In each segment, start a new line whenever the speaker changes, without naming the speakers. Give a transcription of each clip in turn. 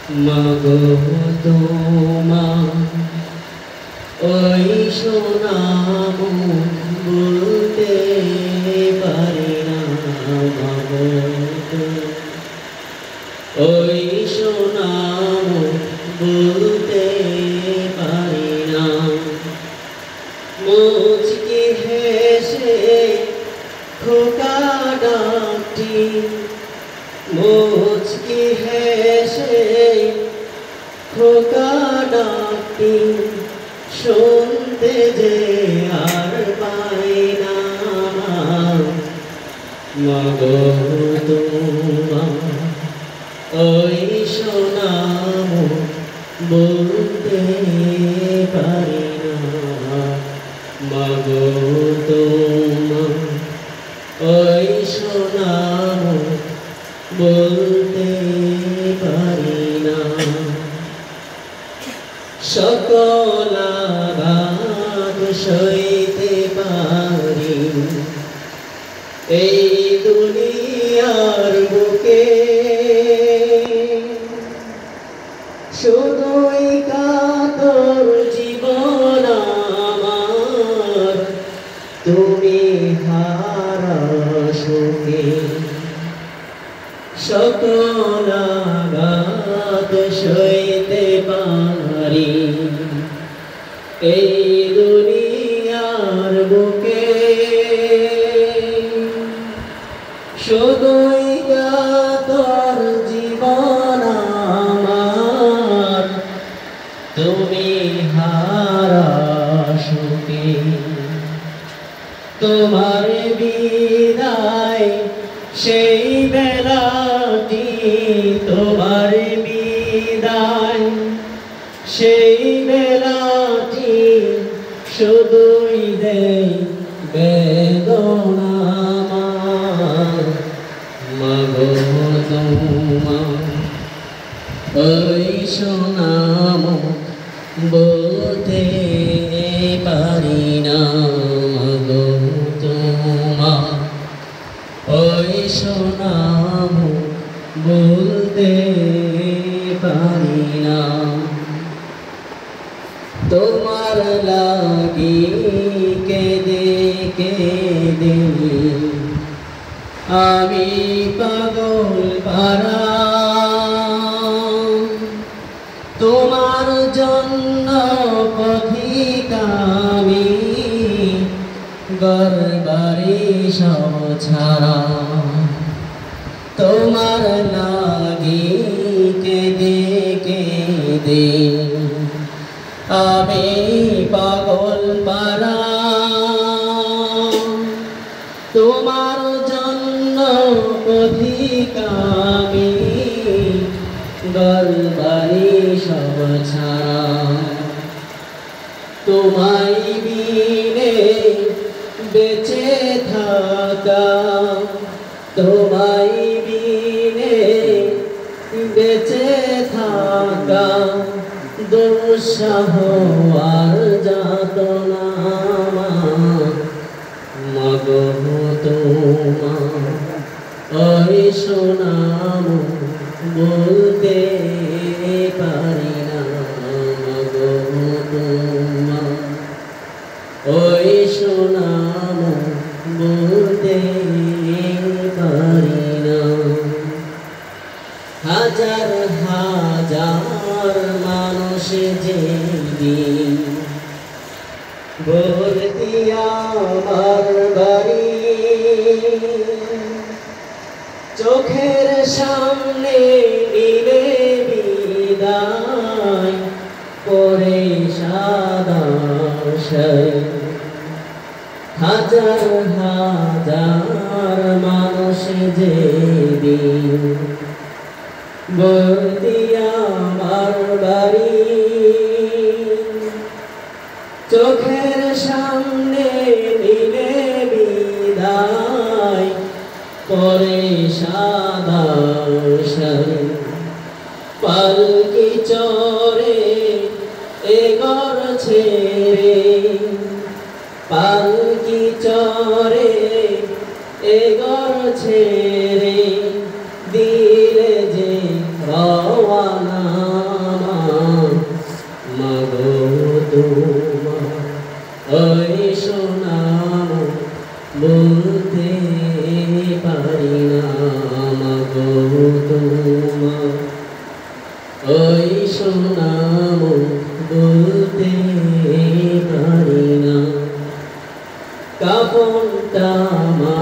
মাগো তোমার ওই সোনা মুখ বলতে পারি না, মাগো ওই সোনা মুখ বলতে পারি না। মুচকি হেসে খোকা ডাকটি, মুচকি হেসে খোকা ডাকটি শুনতে যে আর পাই না। মাগো তোমার ওই সোনা মুখ বলতে পারি না, মাগো তোমার ওই সোনা মুখ বলতে পারি না। সকল আঘাত সইতে পারি এই দুনিয়ার বুকে, শুধুই কাতর জীবন আমার তুমি হারা সুখে। সকল আঘাত সইতে পারি এই দুনিয়ার বুকে, শুধুই কাতর জীবন আমার তুমি হারা সুখে। তোমার বিদায় সেই বেলাটি, তোমার বিদায় সেই বেলাটি শুধুই দেয় বেদনা। মাগো তোমার ওই সোনা মুখ বলতে পারি না, মাগো তোমার ওই সোনা মুখ বলতে পারি না। তোমার লাগি কেঁদে কেঁদে আমি পাগল পারা, তোমার জন্য পথিক আমি ঘরবাড়ি সব ছাড়া। তোমার লাগি কেঁদে কেঁদে আমি পাগল পারা, তোমার জন্য পথিক আমি ঘরবাড়ি সব ছাড়া। তোমায় বিনে বেঁচে থাকা, তোমায় বিনে বেঁচে থাকা দুঃসহ আর যাতনা। মাগো তোমার ওই সোনা মুখ বলতে পারি না, মাগো তোমার ওই সোনা মুখ বলতে পারি না। হাজার হাজার মানুষ যেদিন ভর্তি আমার বাড়ি, চোখের সামনে নিলে বিদায় করে সাদা শাড়ি। হাজার হাজার মানুষ যেদিন ভর্তি আমার বাড়ি, চোখের সামনে নিলে বিদায় করে সাদা শাড়ি। পালকি চড়ে এ ঘর ছেড়ে, পালকি চড়ে এ ঘর ছেড়ে দিলে যে রওয়ানা। ওই সোনাম বলতে পারি না কাপড়টা মা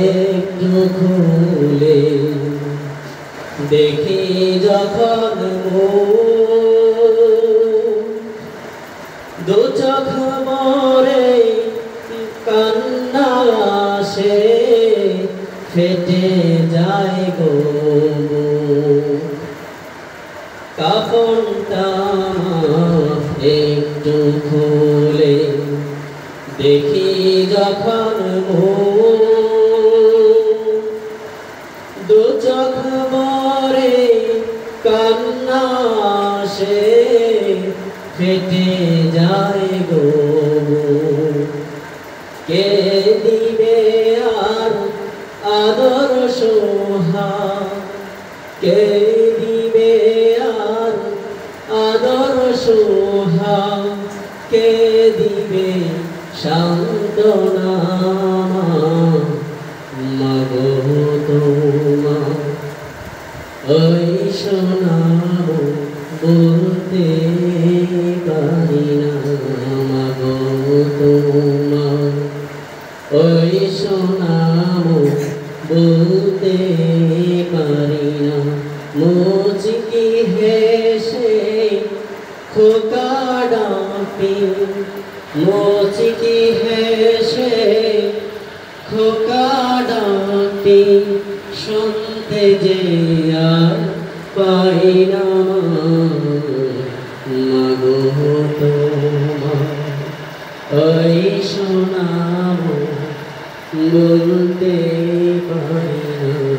একটু খুলে দেখি যখন দু চোখ মরে কান্না আসে ফেটে যায় গো কাপড়টা একটু খুলে দেখি যখন দু চোখ মরে কান্না আসে ফেটে যায় গো কে দিবে আর আদর সোহাগ কে দিবে আর আদর সোহাগ কে দিবে সান্ত্বনা মাগো তোমার ওই সোনাম বলতে পারি না মাগো তোমার ওই সোনাম বলতে পারি না মুচকি হেসে খোকা ডাকি মুচকি হেসে খোকা ডাকি শুনতে যে আর পাই না মাগো তোমার ওই সোনাম বলতে পারি না।